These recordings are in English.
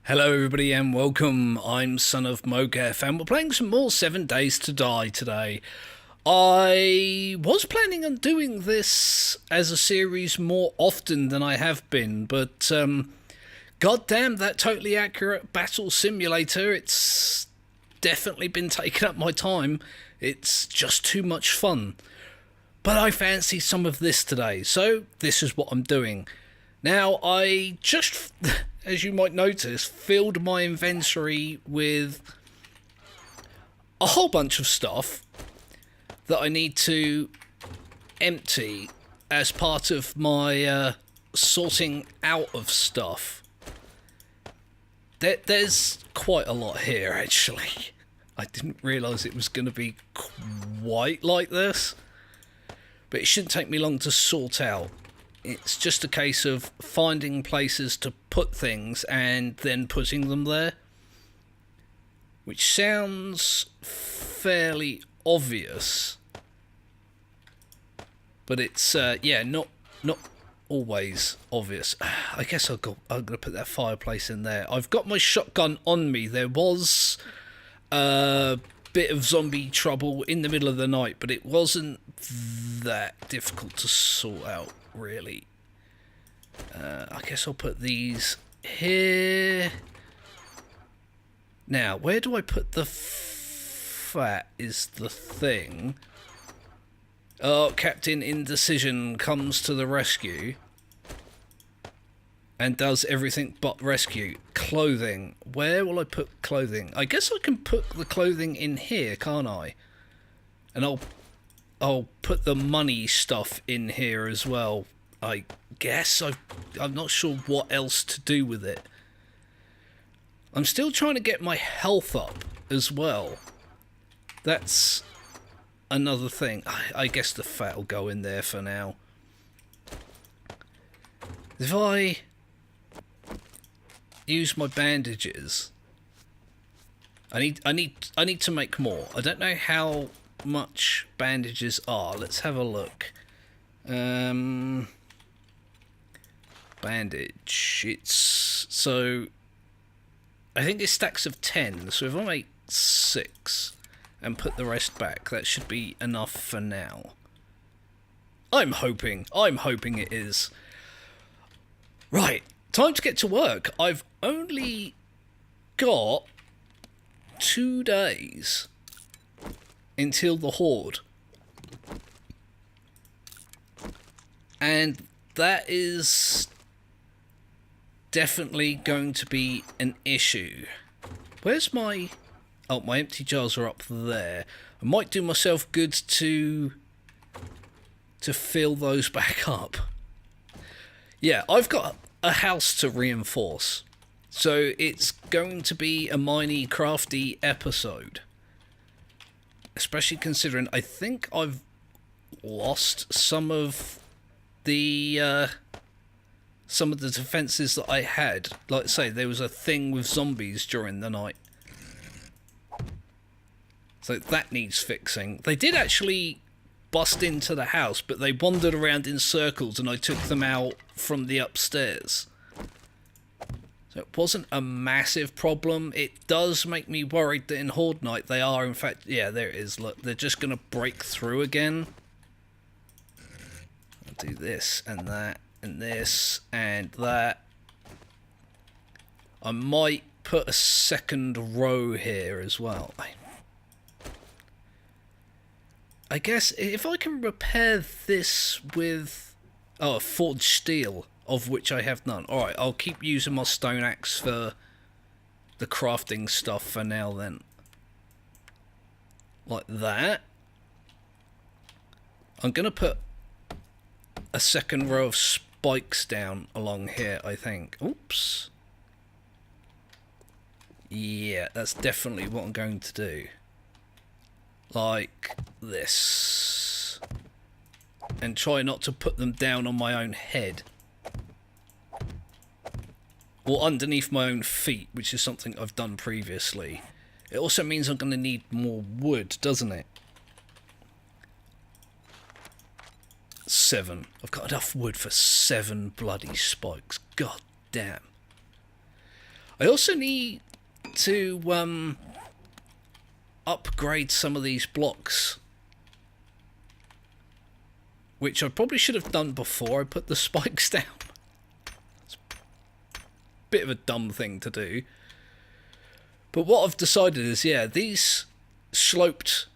Hello everybody and welcome, I'm Son of Mogef and we're playing some more 7 Days to Die today. I was planning on doing this as a series more often than I have been, but goddamn that totally accurate battle simulator, it's definitely been taking up my time. It's just too much fun. But I fancy some of this today, so this is what I'm doing. Now, I just, as you might notice, filled my inventory with a whole bunch of stuff that I need to empty as part of my sorting out of stuff. There's quite a lot here, actually. I didn't realise it was going to be quite like this, but it shouldn't take me long to sort out. It's just a case of finding places to put things and then putting them there. Which sounds fairly obvious. But it's, not always obvious. I guess I'm going to put that fireplace in there. I've got my shotgun on me. There was a bit of zombie trouble in the middle of the night, but it wasn't that difficult to sort out. Really. I guess I'll put these here. Now, where do I put the fat is the thing. Oh, Captain Indecision comes to the rescue. And does everything but rescue. Clothing. Where will I put clothing? I guess I can put the clothing in here, can't I? And I'll put the money stuff in here as well. I guess I'm not sure what else to do with it. I'm still trying to get my health up as well. That's another thing. I guess the fat will go in there for now. If I use my bandages, I need to make more. I don't know how much bandages are. Let's have a look. Bandage. It's so I think it's stacks of 10. So if I make 6 and put the rest back, that should be enough for now. I'm hoping it is. Right, time to get to work. I've only got 2 days until the horde, and that is definitely going to be an issue. Where's my my empty jars are up there. I might do myself good to fill those back up. Yeah, I've got a house to reinforce, so it's going to be a miney crafty episode. Especially considering I think I've lost some of the defences that I had. Like I say, there was a thing with zombies during the night. So that needs fixing. They did actually bust into the house, but they wandered around in circles and I took them out from the upstairs. So it wasn't a massive problem. It does make me worried that in Horde Night they are, in fact, yeah, there it is. Look, they're just going to break through again. I'll do this and that and this and that. I might put a second row here as well. I guess if I can repair this with forged steel, of which I have none. Alright, I'll keep using my stone axe for the crafting stuff for now then. Like that. I'm going to put a second row of spikes down along here, I think. Oops. Yeah, that's definitely what I'm going to do. Like this. And try not to put them down on my own head. Or underneath my own feet, which is something I've done previously. It also means I'm going to need more wood, doesn't it? 7. I've got enough wood for 7 bloody spikes. God damn. I also need to upgrade some of these blocks, which I probably should have done before I put the spikes down. It's a bit of a dumb thing to do. But what I've decided is, yeah, these sloped,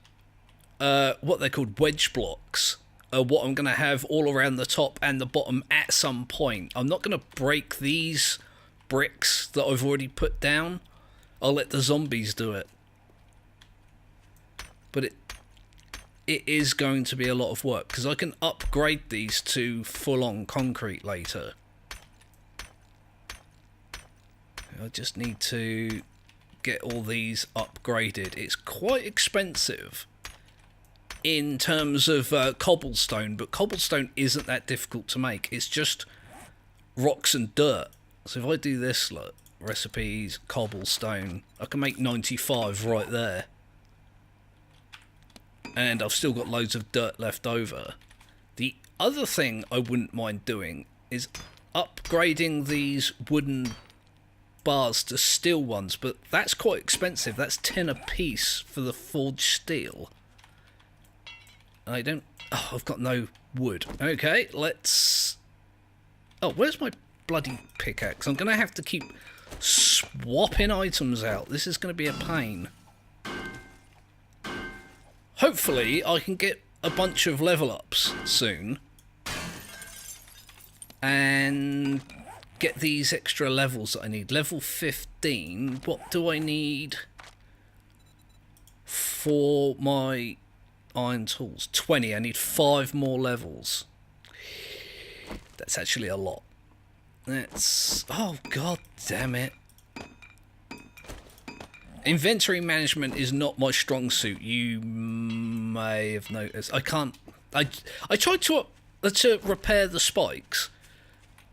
what they're called wedge blocks, are what I'm going to have all around the top and the bottom at some point. I'm not going to break these bricks that I've already put down. I'll let the zombies do it. But it is going to be a lot of work, because I can upgrade these to full-on concrete later. I just need to get all these upgraded. It's quite expensive in terms of cobblestone, but cobblestone isn't that difficult to make. It's just rocks and dirt. So if I do this, look, recipes, cobblestone, I can make 95 right there. And I've still got loads of dirt left over. The other thing I wouldn't mind doing is upgrading these wooden bars to steel ones, but that's quite expensive. That's 10 a piece for the forged steel. I don't... Oh, I've got no wood. Okay, let's... Oh, where's my bloody pickaxe? I'm going to have to keep swapping items out. This is going to be a pain. Hopefully, I can get a bunch of level ups soon. And get these extra levels that I need. Level 15. What do I need for my iron tools? 20. I need 5 more levels. That's actually a lot. That's... Oh, god damn it. Inventory management is not my strong suit. You may have noticed. I can't... I tried to repair the spikes.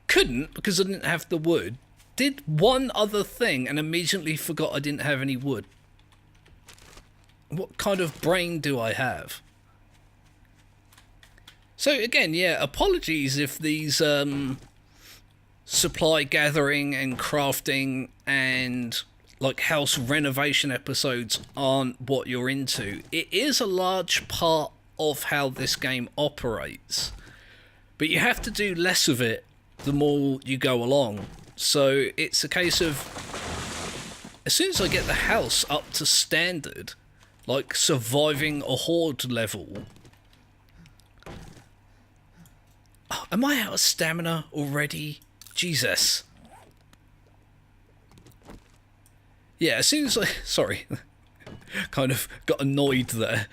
Couldn't, because I didn't have the wood. Did one other thing and immediately forgot I didn't have any wood. What kind of brain do I have? So again, yeah, apologies if these supply gathering and crafting and like house renovation episodes aren't what you're into. It is a large part of how this game operates, but you have to do less of it the more you go along. So it's a case of, as soon as I get the house up to standard, like surviving a horde level... Oh, am I out of stamina already? Jesus. Yeah, as soon as I... Sorry. Kind of got annoyed there.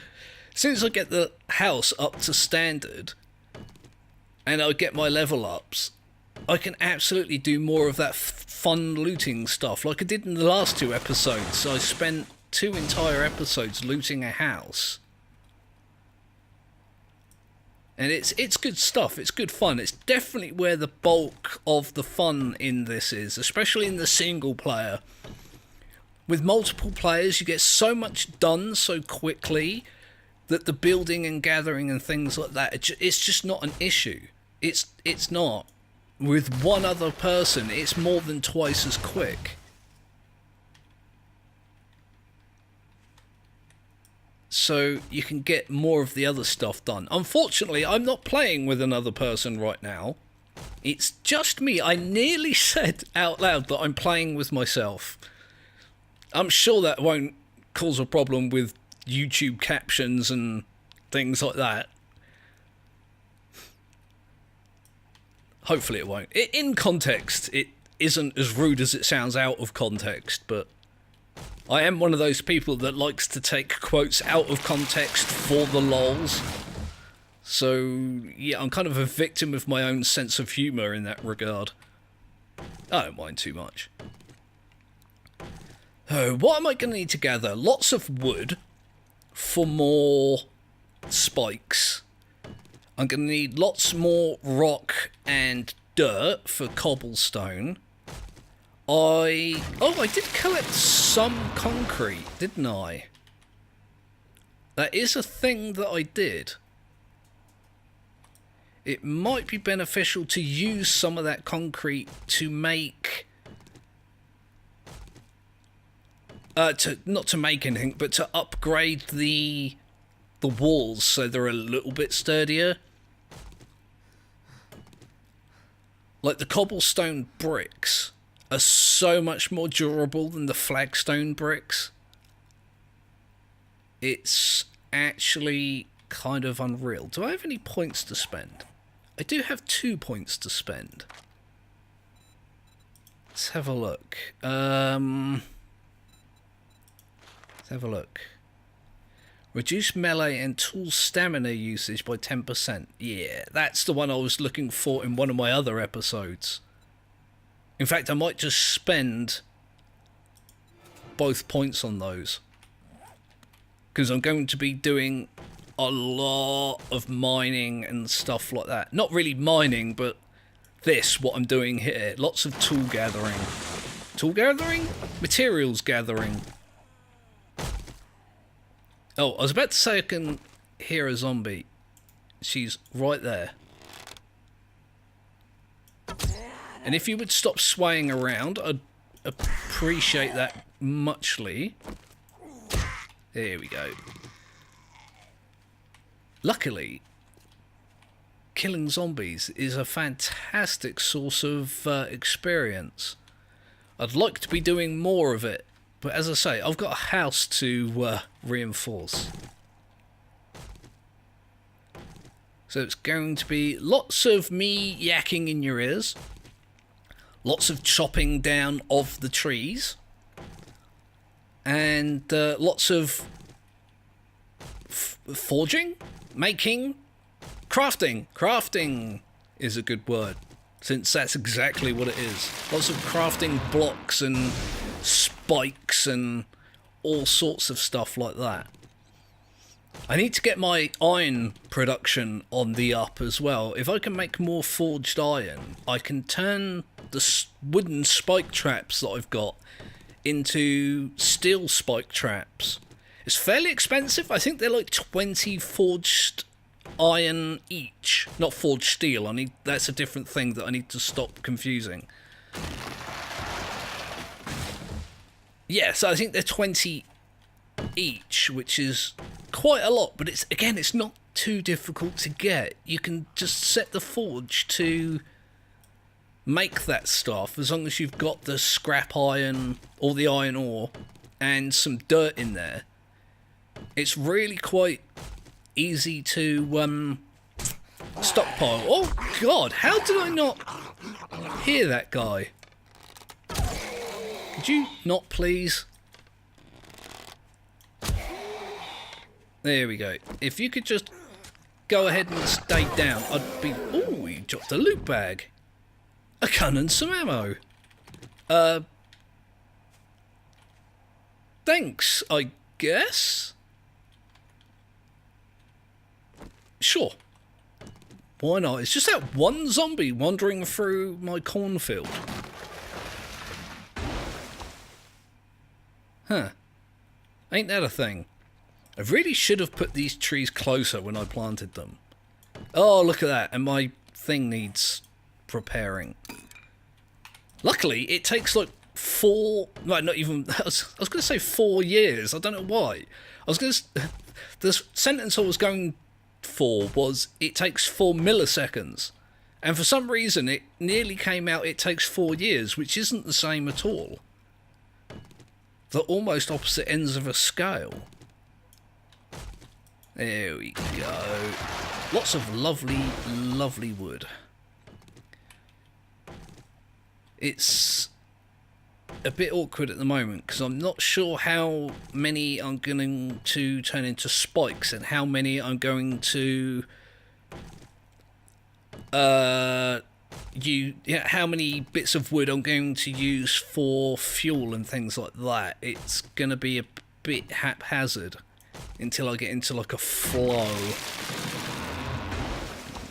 As soon as I get the house up to standard and I get my level ups, I can absolutely do more of that fun looting stuff like I did in the last 2 episodes. So I spent 2 entire episodes looting a house. And it's good stuff, it's good fun. It's definitely where the bulk of the fun in this is, especially in the single player. With multiple players, you get so much done so quickly that the building and gathering and things like that, it's just not an issue. It's not. With one other person, it's more than twice as quick. So you can get more of the other stuff done. Unfortunately, I'm not playing with another person right now. It's just me. I nearly said out loud that I'm playing with myself. I'm sure that won't cause a problem with YouTube captions and things like that. Hopefully it won't. In context, it isn't as rude as it sounds out of context, but I am one of those people that likes to take quotes out of context for the lols. So, yeah, I'm kind of a victim of my own sense of humour in that regard. I don't mind too much. Oh, what am I going to need to gather? Lots of wood for more spikes. I'm going to need lots more rock and dirt for cobblestone. I did collect some concrete, didn't I? That is a thing that I did. It might be beneficial to use some of that concrete to make not to make anything, but to upgrade the walls so they're a little bit sturdier. Like the cobblestone bricks are so much more durable than the flagstone bricks. It's actually kind of unreal. Do I have any points to spend? I do have 2 points to spend. Let's have a look. Let's have a look. Reduce melee and tool stamina usage by 10%. Yeah, that's the one I was looking for in one of my other episodes. In fact, I might just spend both points on those, because I'm going to be doing a lot of mining and stuff like that. Not really mining, but what I'm doing here. Lots of tool gathering. Tool gathering? Materials gathering. Oh, I was about to say I can hear a zombie. She's right there. And if you would stop swaying around, I'd appreciate that muchly. There we go. Luckily, killing zombies is a fantastic source of experience. I'd like to be doing more of it, but as I say, I've got a house to reinforce. So it's going to be lots of me yakking in your ears, lots of chopping down of the trees, and lots of forging, making, crafting. Crafting is a good word, since that's exactly what it is. Lots of crafting blocks and spikes and all sorts of stuff like that. I need to get my iron production on the up as well. If I can make more forged iron, I can turn the wooden spike traps that I've got into steel spike traps. It's fairly expensive. I think they're like 20 forged iron each. Not forged steel. That's a different thing that I need to stop confusing. Yeah, so I think they're 20 each, which is quite a lot, but it's not too difficult to get. You can just set the forge to make that stuff, as long as you've got the scrap iron or the iron ore and some dirt in there. It's really quite easy to stockpile. Oh god, how did I not hear that guy? Could you not please? There we go. If you could just go ahead and stay down, I'd be... Ooh, you dropped a loot bag. A gun and some ammo. Thanks, I guess? Sure. Why not? It's just that one zombie wandering through my cornfield. Huh. Ain't that a thing? I really should have put these trees closer when I planted them. Oh, look at that. And my thing needs repairing. Luckily, it takes like not even... I was going to say 4 years. I don't know why. The sentence I was going for was it takes 4 milliseconds. And for some reason, it nearly came out it takes 4 years, which isn't the same at all. They're almost opposite ends of a scale. There we go. Lots of lovely, lovely wood. It's a bit awkward at the moment because I'm not sure how many I'm going to turn into spikes and how many I'm going to how many bits of wood I'm going to use for fuel and things like that. It's going to be a bit haphazard until I get into like a flow.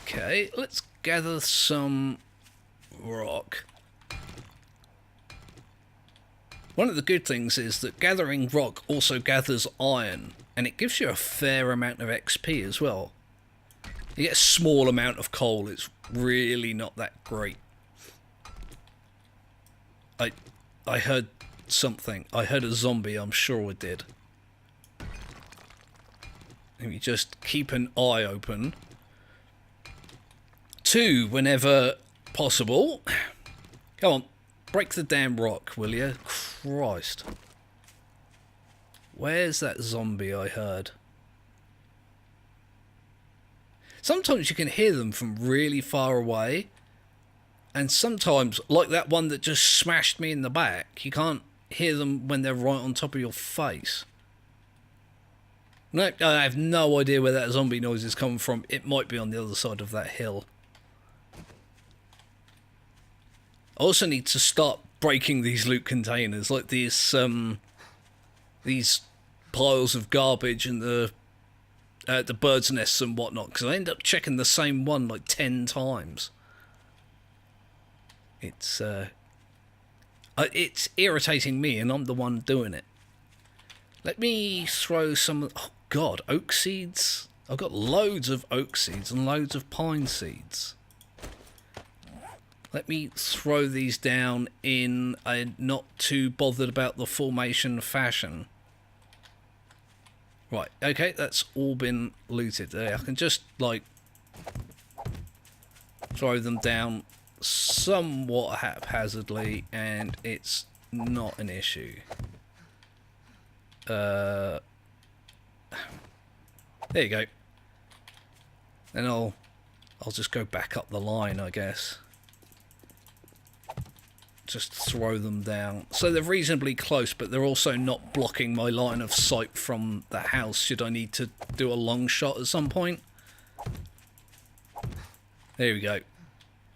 Okay, let's gather some rock. One of the good things is that gathering rock also gathers iron, and it gives you a fair amount of XP as well. You get a small amount of coal, it's really not that great. I heard something. I heard a zombie, I'm sure I did. Let me just keep an eye open. 2, whenever possible. Come on, break the damn rock, will you? Christ. Where's that zombie I heard? Sometimes you can hear them from really far away. And sometimes, like that one that just smashed me in the back, you can't hear them when they're right on top of your face. No, I have no idea where that zombie noise is coming from. It might be on the other side of that hill. I also need to start breaking these loot containers, like these piles of garbage and the bird's nests and whatnot, because I end up checking the same one like 10 times. It's irritating me, and I'm the one doing it. Let me throw some. Oh God, oak seeds. I've got loads of oak seeds and loads of pine seeds. Let me throw these down in a not too bothered about the formation fashion. Right, okay, that's all been looted there. I can just, like, throw them down somewhat haphazardly, and it's not an issue. There you go. Then I'll just go back up the line, I guess. Just throw them down. So they're reasonably close, but they're also not blocking my line of sight from the house should I need to do a long shot at some point. There we go.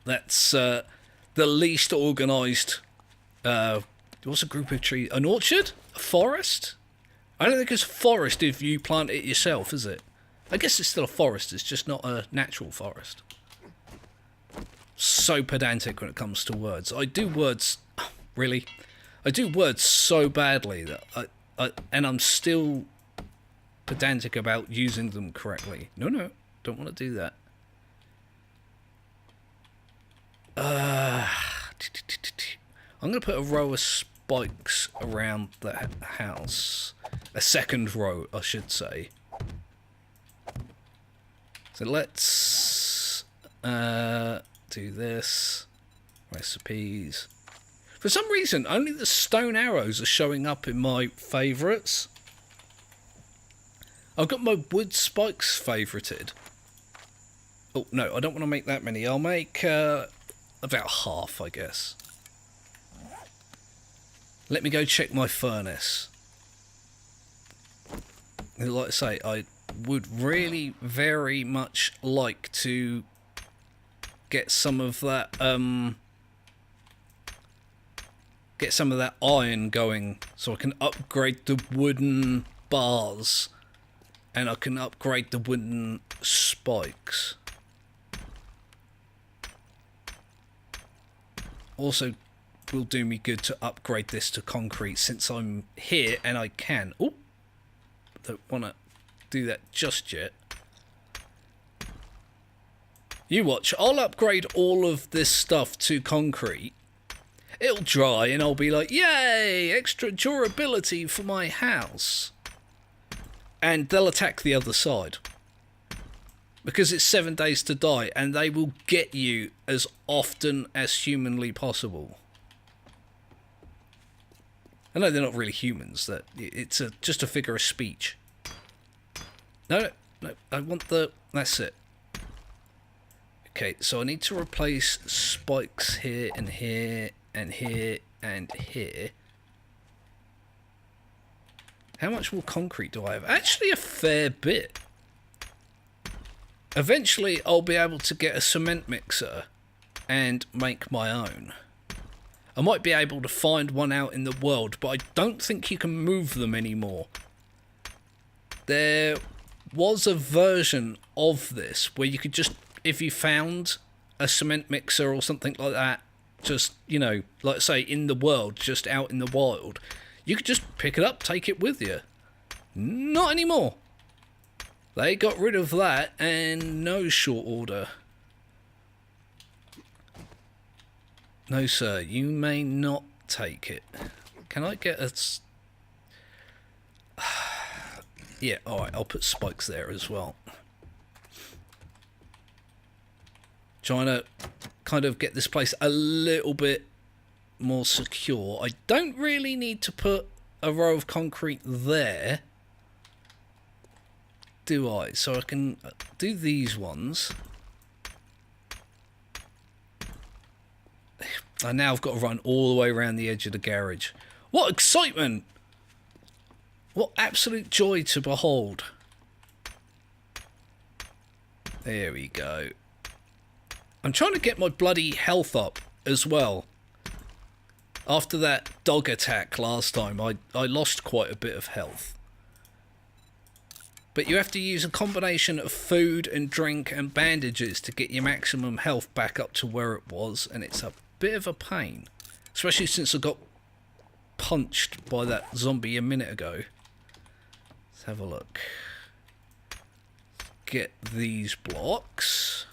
That's the least organised. What's a group of trees? An orchard? A forest? I don't think it's a forest if you plant it yourself, is it? I guess it's still a forest, it's just not a natural forest. So pedantic when it comes to words. I do words... Really? I do words so badly that and I'm still pedantic about using them correctly. No, don't want to do that. I'm going to put a row of spikes around the house. A second row, I should say. So let's do this. Recipes. For some reason, only the stone arrows are showing up in my favourites. I've got my wood spikes favourited. Oh, no, I don't want to make that many. I'll make about half, I guess. Let me go check my furnace. Like I say, I would really very much like to get some of that iron going, so I can upgrade the wooden bars and I can upgrade the wooden spikes. Also will do me good to upgrade this to concrete since I'm here and I can. Oh, don't want to do that just yet. You watch, I'll upgrade all of this stuff to concrete. It'll dry and I'll be like, yay, extra durability for my house. And they'll attack the other side. Because it's 7 days to die and they will get you as often as humanly possible. I know they're not really humans, that it's just a figure of speech. No, I want the... That's it. Okay, so I need to replace spikes here and here and here and here. How much more concrete do I have? Actually, a fair bit. Eventually, I'll be able to get a cement mixer and make my own. I might be able to find one out in the world, but I don't think you can move them anymore. There was a version of this where you could just, if you found a cement mixer or something like that, just, you know, like say in the world, just out in the wild, you could just pick it up, take it with you. Not anymore. They got rid of that, and no short order. No, sir, you may not take it. Can I get a... Yeah, alright, I'll put spikes there as well. Trying to kind of get this place a little bit more secure. I don't really need to put a row of concrete there, do I? So I can do these ones. And now I've got to run all the way around the edge of the garage. What excitement! What absolute joy to behold. There we go. I'm trying to get my bloody health up as well. After that dog attack last time, I lost quite a bit of health. But you have to use a combination of food and drink and bandages to get your maximum health back up to where it was, and it's a bit of a pain. Especially since I got punched by that zombie a minute ago. Let's have a look. Get these blocks.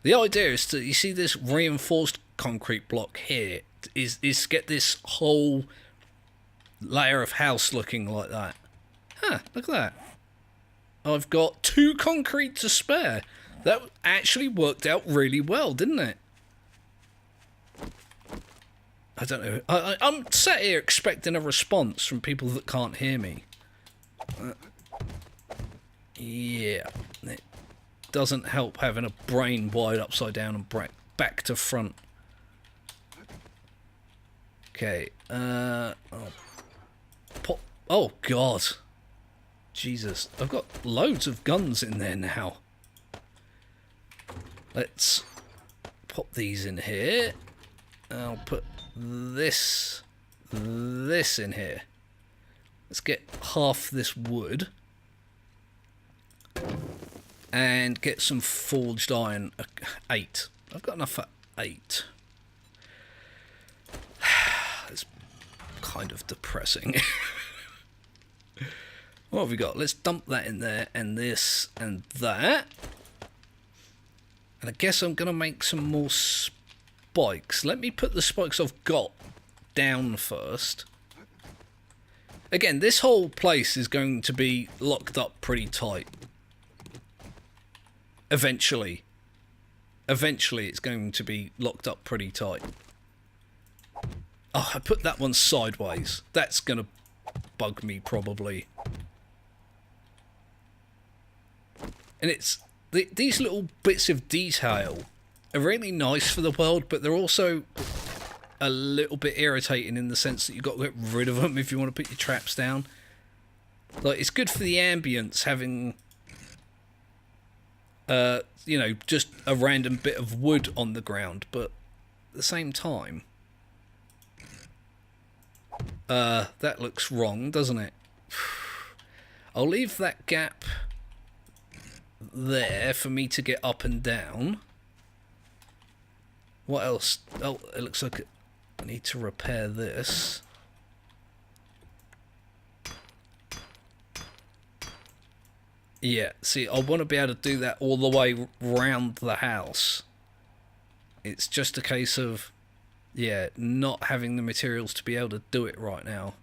The idea is to, you see this reinforced concrete block here, is get this whole layer of house looking like that. Huh, look at that. I've got 2 concrete to spare. That actually worked out really well, didn't it? I don't know. I'm sat here expecting a response from people that can't hear me. Yeah. It doesn't help having a brain wired upside down and back to front. Okay. Pop. Oh, God. Jesus. I've got loads of guns in there now. Let's pop these in here. I'll put this in here. Let's get half this wood and get some forged iron. 8. I've got enough for 8. It's kind of depressing. What have we got? Let's dump that in there, and this and that. And I guess I'm going to make some more spikes. Let me put the spikes I've got down first. Again, this whole place is going to be locked up pretty tight. Eventually. Eventually it's going to be locked up pretty tight. Oh, I put that one sideways. That's going to bug me probably. And it's... these little bits of detail are really nice for the world, but they're also a little bit irritating in the sense that you've got to get rid of them if you want to put your traps down. Like, it's good for the ambience having, you know, just a random bit of wood on the ground, but at the same time, that looks wrong, doesn't it? I'll leave that gap there for me to get up and down. What else? Oh, it looks like I need to repair this. Yeah, see, I want to be able to do that all the way round the house. It's just a case of, yeah, not having the materials to be able to do it right now.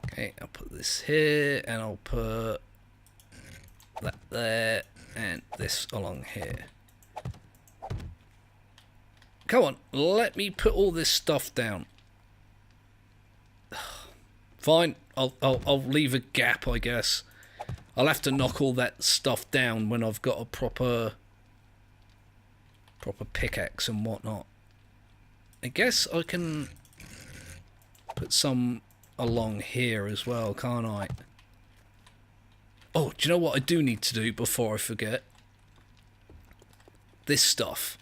Okay, I'll put this here, and I'll put that there, and this along here. Come on, let me put all this stuff down. Fine, I'll leave a gap, I guess. I'll have to knock all that stuff down when I've got a proper pickaxe and whatnot. I guess I can put some along here as well, can't I? Oh, do you know what I do need to do before I forget? This stuff.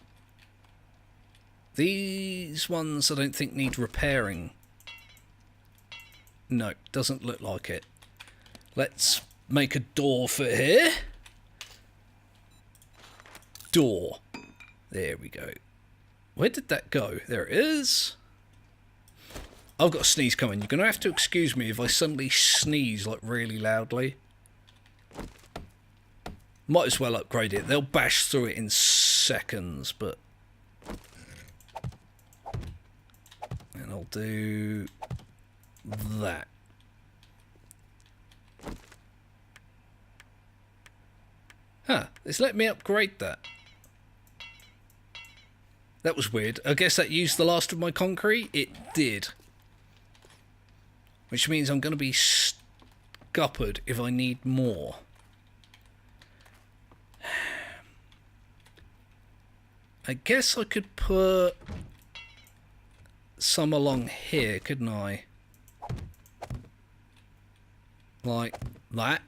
These ones I don't think need repairing. No, doesn't look like it. Let's make a door for here. Door. There we go. Where did that go? There it is. I've got a sneeze coming. You're going to have to excuse me if I suddenly sneeze like really loudly. Might as well upgrade it. They'll bash through it in seconds, but I'll do that. Huh, it's let me upgrade that. That was weird. I guess that used the last of my concrete. It did. Which means I'm going to be scuppered if I need more. I guess I could put some along here, couldn't I? Like that.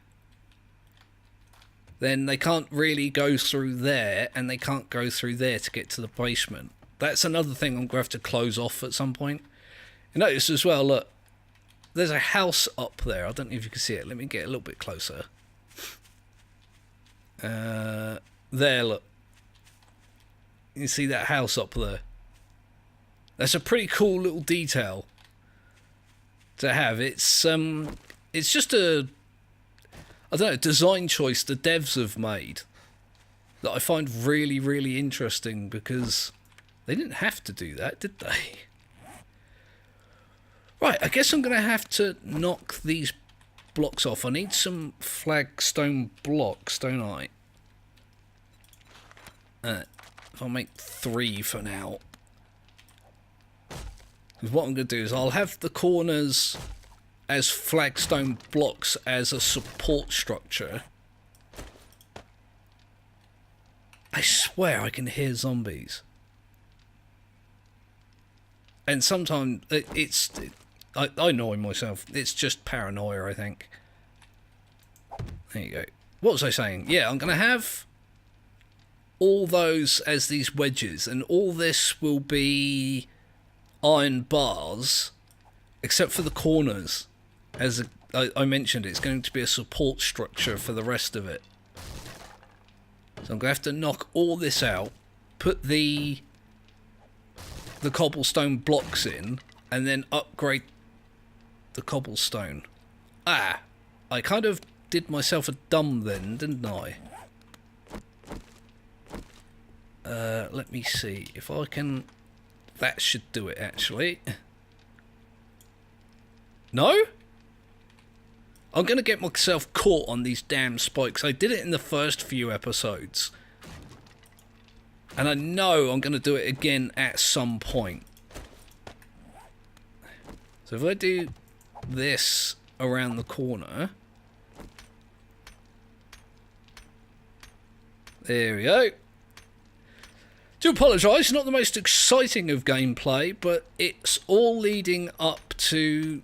Then they can't really go through there, and they can't go through there to get to the basement. That's another thing I'm going to have to close off at some point. You notice as well, look, there's a house up there. I don't know if you can see it. Let me get a little bit closer. There, look. You see that house up there? That's a pretty cool little detail to have. It's just a, I don't know, design choice the devs have made that I find really, really interesting, because they didn't have to do that, did they? Right, I guess I'm going to have to knock these blocks off. I need some flagstone blocks, don't I? If I make 3 for now. Because what I'm going to do is I'll have the corners as flagstone blocks as a support structure. I swear I can hear zombies. And sometimes I annoy myself. It's just paranoia, I think. There you go. What was I saying? Yeah, I'm going to have all those as these wedges, and all this will be iron bars, except for the corners. As I mentioned, it's going to be a support structure for the rest of it. So I'm going to have to knock all this out, put the cobblestone blocks in, and then upgrade the cobblestone. Ah, I kind of did myself a dumb then, didn't I? Let me see if I can. That should do it, actually. No? I'm going to get myself caught on these damn spikes. I did it in the first few episodes. And I know I'm going to do it again at some point. So if I do this around the corner. There we go. Do apologise, not the most exciting of gameplay, but it's all leading up to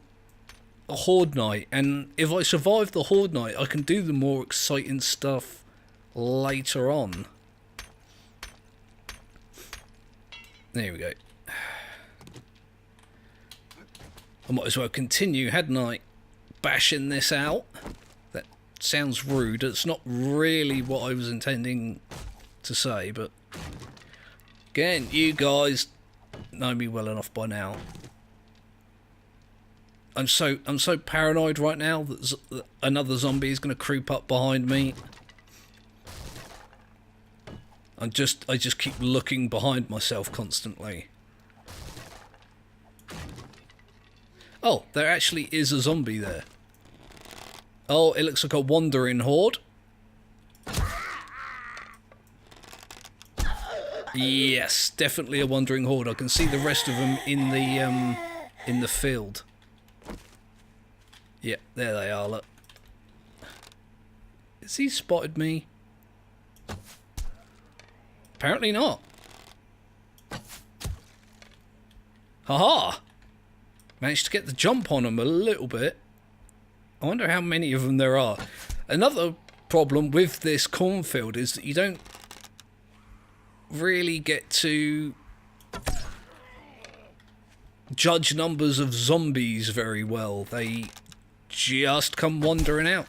a horde night, and if I survive the horde night, I can do the more exciting stuff later on. There we go. I might as well continue, hadn't I? Bashing this out. That sounds rude. It's not really what I was intending to say, but again, you guys know me well enough by now. I'm so paranoid right now that another zombie is going to creep up behind me. I just keep looking behind myself constantly. Oh, there actually is a zombie there. Oh, it looks like a wandering horde. Yes, definitely a wandering horde. I can see the rest of them in the field. Yep, there they are, look. Has he spotted me? Apparently not. Haha! Managed to get the jump on them a little bit. I wonder how many of them there are. Another problem with this cornfield is that you don't really get to judge numbers of zombies very well. They just come wandering out.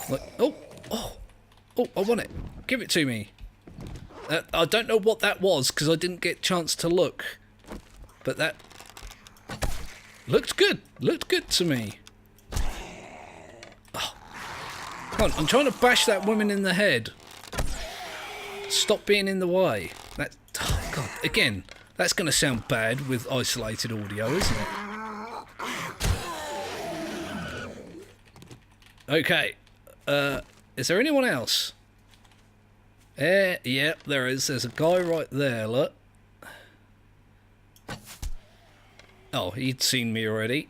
Like, oh, I want it. Give it to me. I don't know what that was because I didn't get a chance to look, but that looked good. Looked good to me. Oh. Come on, I'm trying to bash that woman in the head. Stop being in the way. That, oh God, again, that's going to sound bad with isolated audio, isn't it? Okay. Is there anyone else? Yeah, there is. There's a guy right there, look. Oh, he'd seen me already.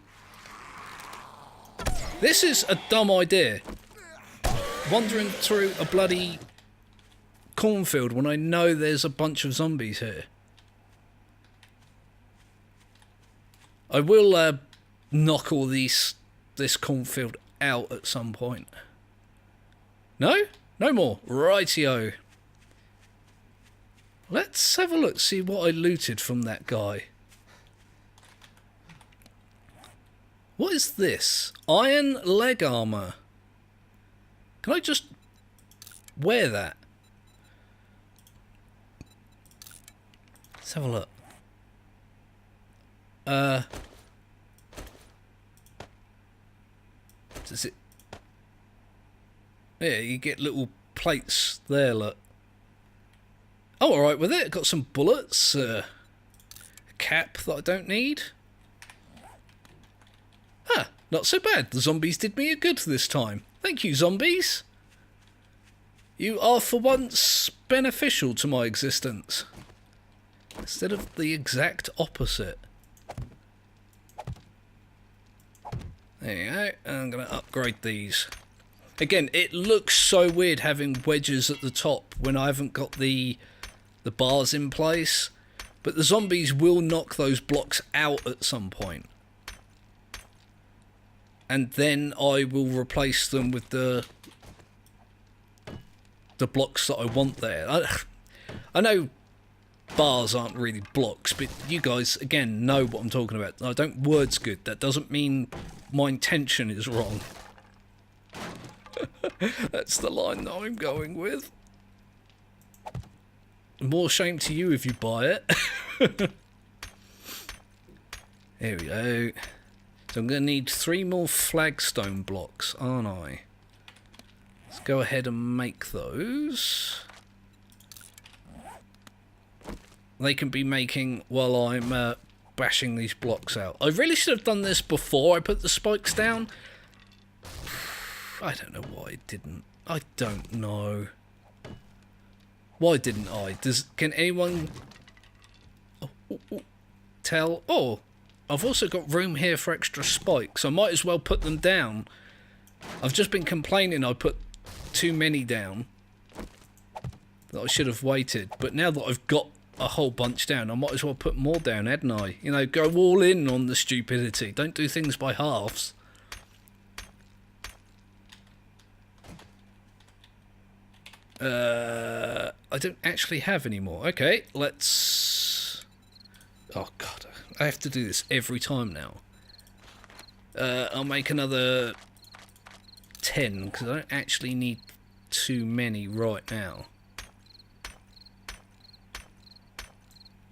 This is a dumb idea. Wandering through a bloody cornfield when I know there's a bunch of zombies here. I will knock all this cornfield out at some point. No? No more. Rightio. Let's have a look, see what I looted from that guy. What is this? Iron leg armour. Can I just wear that? Let's have a look. Does it... Yeah, you get little plates there, look. Oh, alright with it. Got some bullets. A cap that I don't need. Huh, not so bad. The zombies did me a good this time. Thank you, zombies. You are for once beneficial to my existence. Instead of the exact opposite. There you go. I'm going to upgrade these. Again, it looks so weird having wedges at the top when I haven't got the bars in place. But the zombies will knock those blocks out at some point. And then I will replace them with the blocks that I want there. I know bars aren't really blocks, but you guys, again, know what I'm talking about. I don't words good. That doesn't mean my intention is wrong. That's the line that I'm going with. More shame to you if you buy it. Here we go. So I'm going to need 3 more flagstone blocks, aren't I? Let's go ahead and make those. They can be making while I'm bashing these blocks out. I really should have done this before I put the spikes down. I don't know why I didn't. I don't know. Why didn't I? Can anyone tell? Oh, I've also got room here for extra spikes. I might as well put them down. I've just been complaining I put too many down. That I should have waited. But now that I've got a whole bunch down, I might as well put more down, hadn't I? You know, go all in on the stupidity. Don't do things by halves. I don't actually have any more. Okay, let's... Oh, God. I have to do this every time now. I'll make another 10, because I don't actually need too many right now.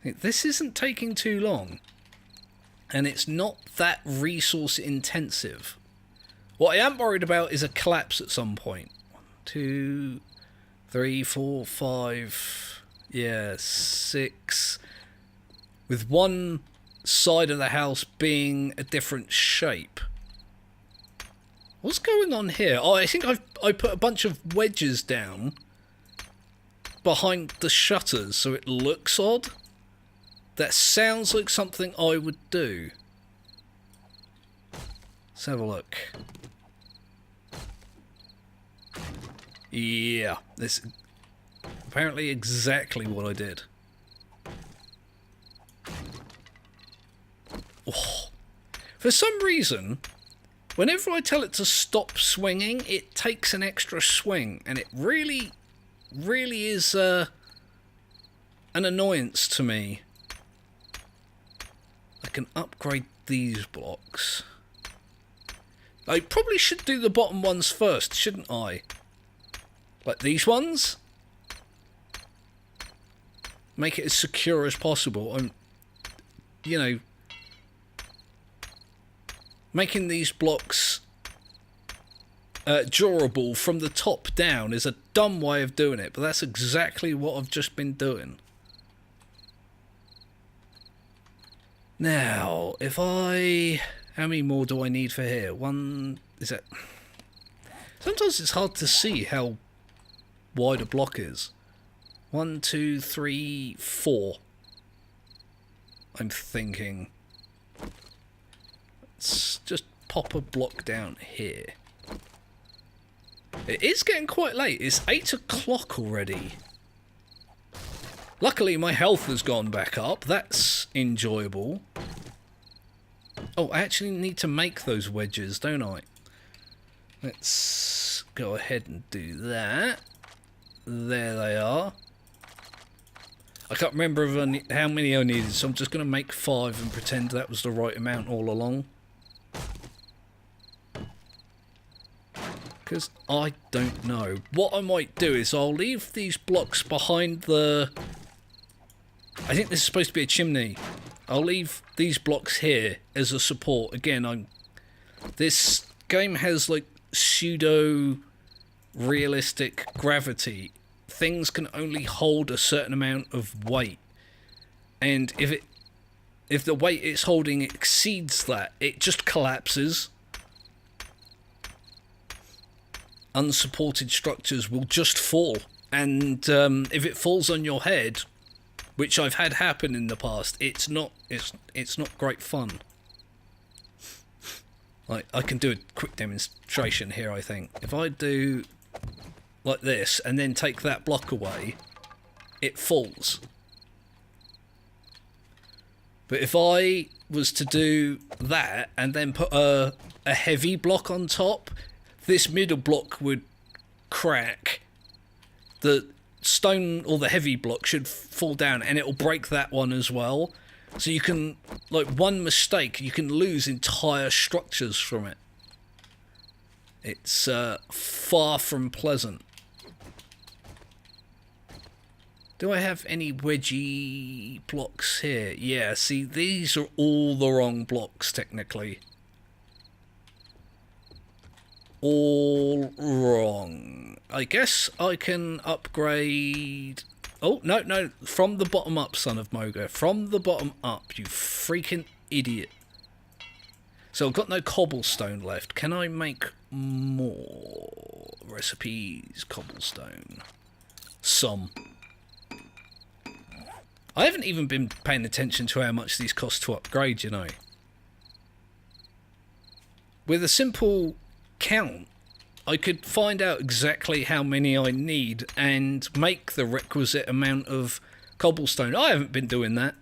This isn't taking too long. And it's not that resource intensive. What I am worried about is a collapse at some point. 1, 2... 3, 4, 5, yeah, 6. With one side of the house being a different shape. What's going on here? Oh, I think I put a bunch of wedges down behind the shutters so it looks odd. That sounds like something I would do. Let's have a look. Yeah, this is apparently exactly what I did. Oh. For some reason, whenever I tell it to stop swinging, it takes an extra swing, and it really is an annoyance to me. I can upgrade these blocks. I probably should do the bottom ones first, shouldn't I? Like these ones. Make it as secure as possible. I'm, you know, making these blocks durable from the top down is a dumb way of doing it, but that's exactly what I've just been doing. Now, if I... How many more do I need for here? One... Is that... Sometimes it's hard to see how wide a block is. 1, 2, 3, 4. I'm thinking. Let's just pop a block down here. It is getting quite late. It's 8 o'clock already. Luckily, my health has gone back up. That's enjoyable. Oh, I actually need to make those wedges, don't I? Let's go ahead and do that. There they are. I can't remember how many I needed, so I'm just going to make 5 and pretend that was the right amount all along. Because I don't know. What I might do is I'll leave these blocks behind the... I think this is supposed to be a chimney. I'll leave these blocks here as a support. Again, this game has like pseudo-realistic gravity. Things can only hold a certain amount of weight. And if the weight it's holding exceeds that, it just collapses. Unsupported structures will just fall, and if it falls on your head, which I've had happen in the past, it's not great fun. Like, I can do a quick demonstration here. I think if I do like this and then take that block away, it falls. But if I was to do that and then put a heavy block on top, this middle block would crack. The stone or the heavy block should fall down and it'll break that one as well. So you can, like, one mistake, you can lose entire structures from it. It's far from pleasant. Do I have any wedgie blocks here? Yeah, see, these are all the wrong blocks, technically. All wrong. I guess I can upgrade... Oh, no, from the bottom up, son of Moga. From the bottom up, you freaking idiot. So I've got no cobblestone left. Can I make more recipes? Cobblestone. Some. I haven't even been paying attention to how much these cost to upgrade, you know. With a simple count, I could find out exactly how many I need and make the requisite amount of cobblestone. I haven't been doing that.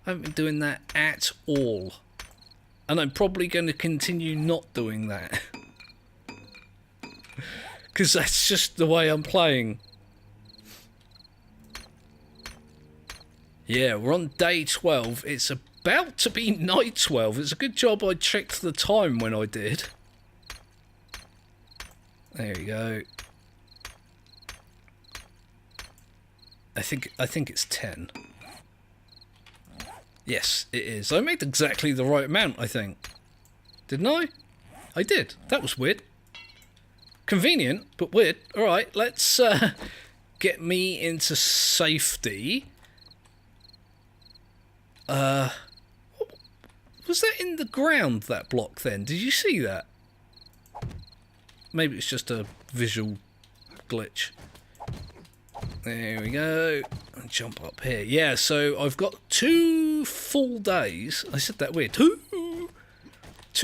I haven't been doing that at all. And I'm probably going to continue not doing that. Because that's just the way I'm playing. Yeah, we're on day 12. It's about to be night 12. It's a good job I checked the time when I did. There we go. I think it's 10. Yes, it is. I made exactly the right amount, I think. Didn't I? I did. That was weird. Convenient, but weird. Alright, let's get me into safety. Was that in the ground, that block, then? Did you see that? Maybe it's just a visual glitch. There we go. I'll jump up here. Yeah, so I've got 2 full days. I said that weird. 2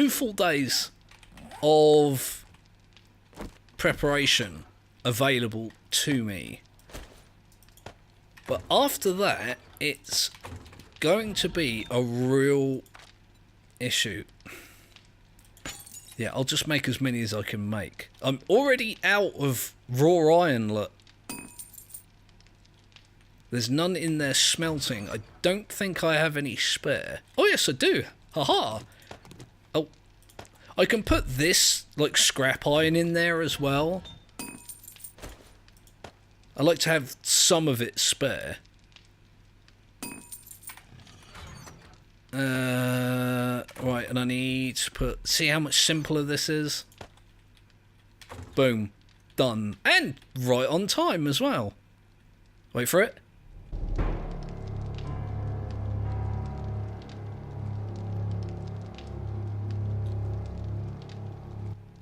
full days of preparation available to me. But after that, it's going to be a real issue. Yeah, I'll just make as many as I can make. I'm already out of raw iron, look. There's none in there smelting. I don't think I have any spare. Oh, yes, I do. Haha. Oh, I can put this, like, scrap iron in there as well. I like to have some of it spare. Right, and I need to put... See how much simpler this is? Boom. Done. And right on time as well. Wait for it.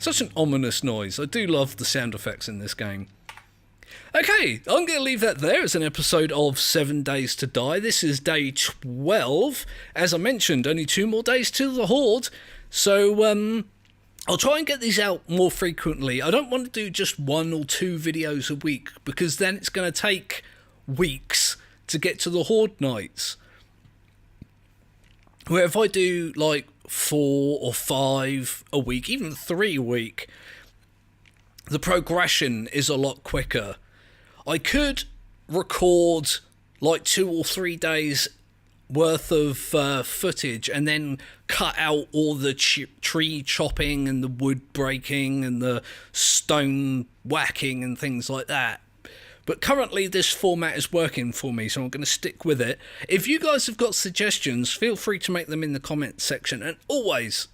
Such an ominous noise. I do love the sound effects in this game. Okay, I'm going to leave that there as an episode of 7 Days to Die. This is day 12. As I mentioned, only 2 more days to the Horde. So, I'll try and get these out more frequently. I don't want to do just 1 or 2 videos a week, because then it's going to take weeks to get to the Horde nights. Where if I do like 4 or 5 a week, even 3 a week, the progression is a lot quicker. I could record like 2 or 3 days worth of footage and then cut out all the tree chopping and the wood breaking and the stone whacking and things like that. But currently this format is working for me, so I'm going to stick with it. If you guys have got suggestions, feel free to make them in the comment section. And always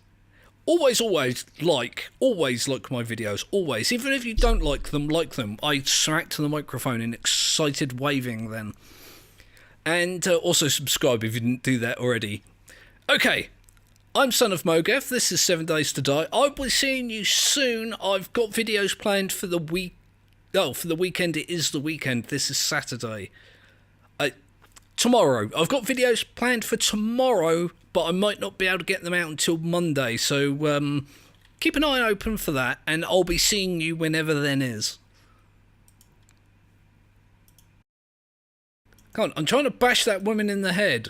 like my videos, always. Even if you don't like them. I smack to the microphone in excited waving then. And also subscribe if you didn't do that already. Okay, I'm Son of Mogeth, this is 7 Days to Die. I'll be seeing you soon. I've got videos planned for the week. Oh, for the weekend. It is the weekend. This is Saturday. Tomorrow. I've got videos planned for tomorrow, but I might not be able to get them out until Monday. So keep an eye open for that, and I'll be seeing you whenever then is. Come on, I'm trying to bash that woman in the head.